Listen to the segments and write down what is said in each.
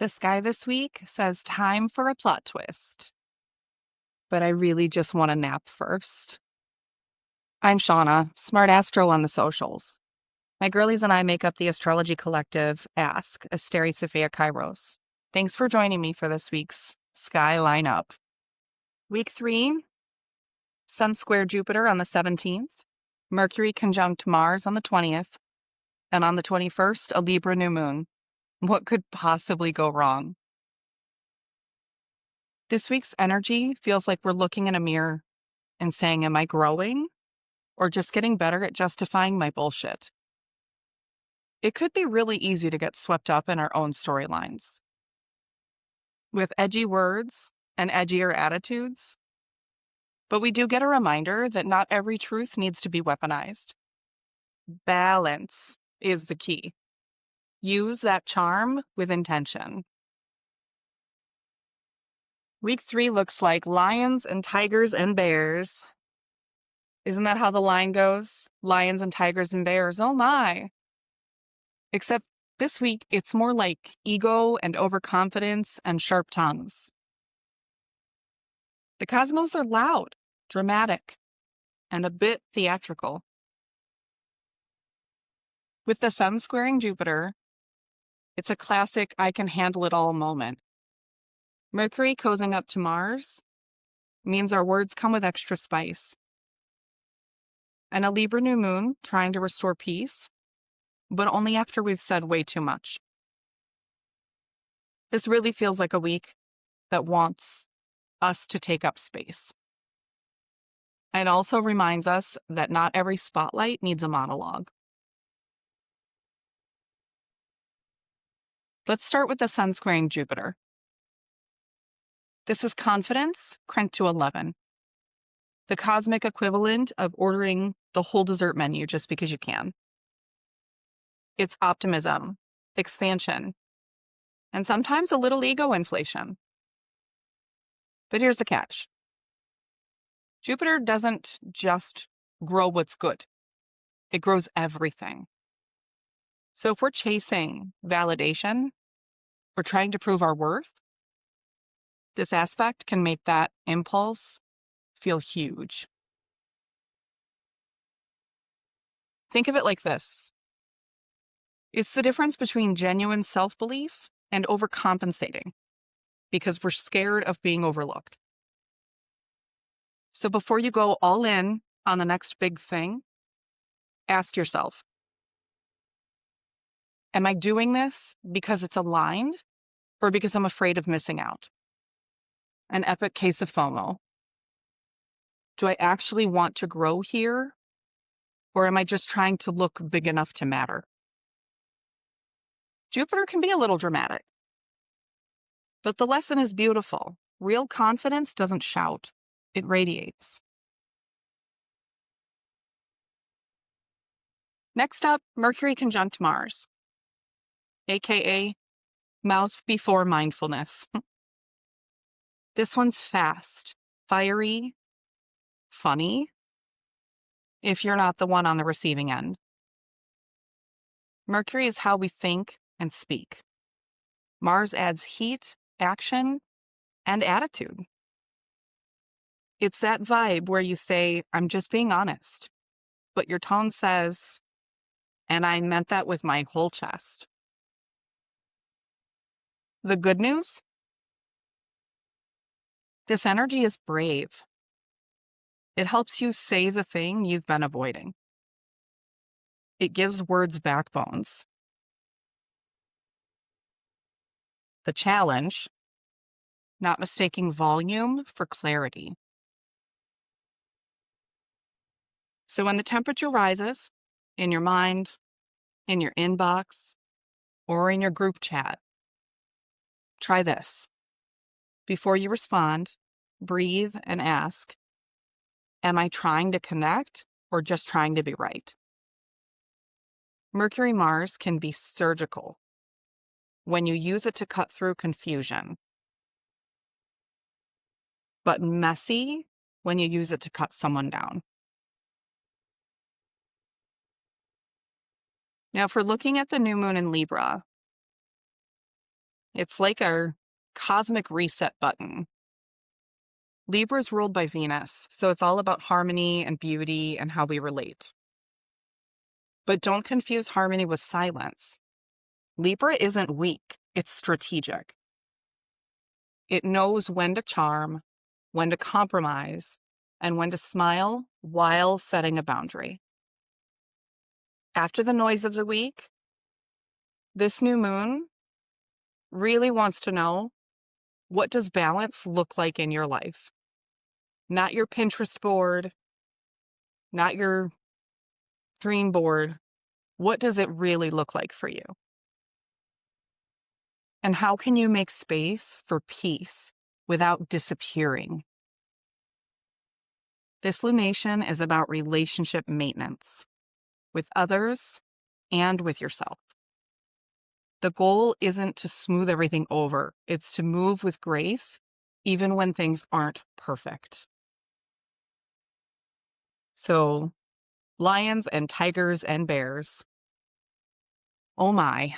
The sky this week says time for a plot twist, but I really just want a nap first. I'm Shawna, Smart Asstro on the socials. My girlies and I make up the astrology collective Ask, Asteri Sophia Kairos. Thanks for joining me for this week's sky lineup. Week 3, Sun square Jupiter on the 17th, Mercury conjunct Mars on the 20th, and on the 21st, a Libra new moon. What could possibly go wrong? This week's energy feels like we're looking in a mirror and saying, am I growing or just getting better at justifying my bullshit? It could be really easy to get swept up in our own storylines. With edgy words and edgier attitudes, but we do get a reminder that not every truth needs to be weaponized. Balance is the key. Use that charm with intention. Week 3 looks like lions and tigers and bears. Isn't that how the line goes? Lions and tigers and bears. Oh my. Except this week, it's more like ego and overconfidence and sharp tongues. The cosmos are loud, dramatic, and a bit theatrical. With the sun squaring Jupiter, it's a classic I can handle it all moment. Mercury cozying up to Mars means our words come with extra spice. And a Libra new moon trying to restore peace, but only after we've said way too much. This really feels like a week that wants us to take up space. It also reminds us that not every spotlight needs a monologue. Let's start with the sun squaring Jupiter. This is confidence cranked to 11. The cosmic equivalent of ordering the whole dessert menu just because you can. It's optimism, expansion, and sometimes a little ego inflation. But here's the catch. Jupiter doesn't just grow what's good. It grows everything. So if we're chasing validation or trying to prove our worth, this aspect can make that impulse feel huge. Think of it like this. It's the difference between genuine self-belief and overcompensating because we're scared of being overlooked. So before you go all in on the next big thing, ask yourself, am I doing this because it's aligned or because I'm afraid of missing out? An epic case of FOMO. Do I actually want to grow here, or am I just trying to look big enough to matter? Jupiter can be a little dramatic, but the lesson is beautiful. Real confidence doesn't shout, it radiates. Next up, Mercury conjunct Mars, aka mouth before mindfulness. This one's fast, fiery, funny, if you're not the one on the receiving end. Mercury is how we think and speak. Mars adds heat, action, and attitude. It's that vibe where you say, I'm just being honest, but your tone says, and I meant that with my whole chest. The good news? This energy is brave. It helps you say the thing you've been avoiding. It gives words backbones. The challenge, not mistaking volume for clarity. So when the temperature rises in your mind, in your inbox, or in your group chat, try this. Before you respond, breathe and ask, am I trying to connect or just trying to be right? Mercury Mars can be surgical when you use it to cut through confusion, but messy when you use it to cut someone down. Now, if we're looking at the new moon in Libra, It's like our cosmic reset button. Libra is ruled by Venus, so it's all about harmony and beauty and how we relate. But don't confuse harmony with silence. Libra isn't weak, it's strategic. It knows when to charm, when to compromise, and when to smile while setting a boundary. After the noise of the week, this new moon really wants to know, what does balance look like in your life? Not your Pinterest board, not your dream board. What does it really look like for you? And how can you make space for peace without disappearing? This lunation is about relationship maintenance with others and with yourself. The goal isn't to smooth everything over, it's to move with grace, even when things aren't perfect. So, lions and tigers and bears, oh my.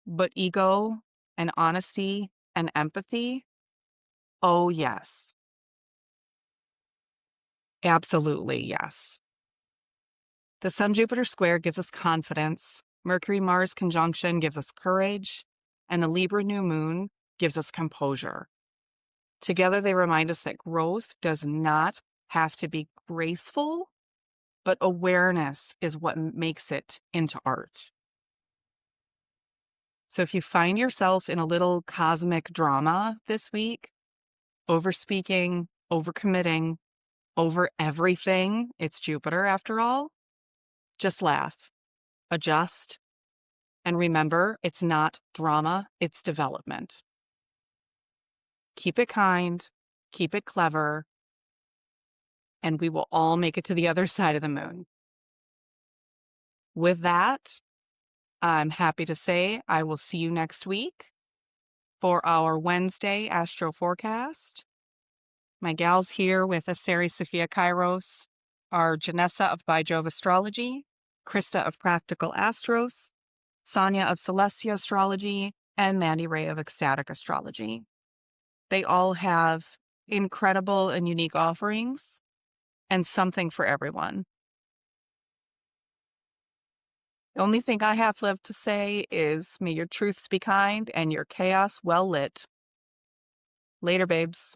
But ego and honesty and empathy, oh yes. Absolutely yes. The Sun-Jupiter square gives us confidence, Mercury-Mars conjunction gives us courage, and the Libra new moon gives us composure. Together, they remind us that growth does not have to be graceful, but awareness is what makes it into art. So if you find yourself in a little cosmic drama this week, overspeaking, overcommitting, over everything, it's Jupiter after all, just laugh, adjust, and remember, it's not drama, it's development. Keep it kind, keep it clever, and we will all make it to the other side of the moon. With that, I'm happy to say I will see you next week for our Wednesday Astro Forecast. My gals here with Asteri Sophia Kairos are Janessa of By Jove Astrology, Krista of Practical Astros, Sonia of Celestia Astrology, and Mandy Ray of Ecstatic Astrology. They all have incredible and unique offerings and something for everyone. The only thing I have left to say is, may your truths be kind and your chaos well lit. Later, babes.